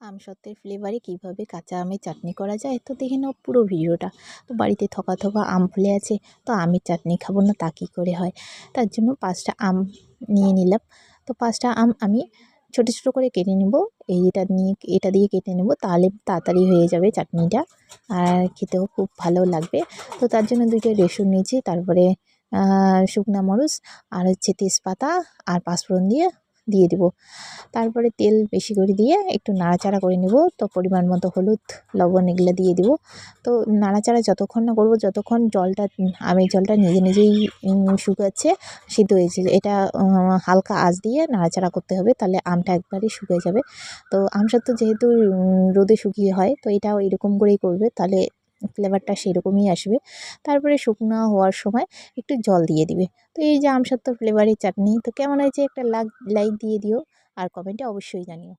আমসত্ত্বের ফ্লেভারে কীভাবে কাঁচা আমের চাটনি করা যায় তো দেখে নাও পুরো ভিডিওটা। তো বাড়িতে থোকা থোকা আম ফলে আছে, তো আমের চাটনি খাবো না তা কী করে হয়। তার জন্য 5টা আম নিয়ে নিলাম। তো 5টা আম আমি ছোটো ছোটো করে কেটে নেব। এটা দিয়ে কেটে নেব, তাহলে তাড়াতাড়ি হয়ে যাবে চাটনিটা, আর খেতেও খুব ভালো লাগবে। তো তার জন্য 2টা রসুন নিয়েছি, তারপরে শুকনো মরিচ আর হচ্ছে তেজপাতা আর পাঁচফোড়ন দিয়ে দেবো। তারপরে তেল বেশি করে দিয়ে একটু নাড়াচাড়া করে নেব। তো পরিমাণ মতো হলুদ, লবণ এগুলো দিয়ে দেব। তো নাড়াচাড়া যতক্ষণ না করব, যতক্ষণ আমের জলটা নিজে নিজেই শুকাচ্ছে, সিদ্ধ হয়েছে, এটা হালকা আঁচ দিয়ে নাড়াচাড়া করতে হবে, তাহলে আমটা একবারে শুকিয়ে যাবে। তো আমসত্ত্ব যেহেতু রোদে শুকিয়ে হয়, তো এটাও এরকম করেই করবে, তাহলে ফ্লেভারটা সেরকমই আসবে। তারপরে শুকনো হওয়ার সময় একটু জল দিয়ে দিবে। তো এই যে আমসত্ত্ব ফ্লেভারের চাটনি, তো কেমন হয়েছে একটা লাইক দিয়ে দিও, আর কমেন্টে অবশ্যই জানিও।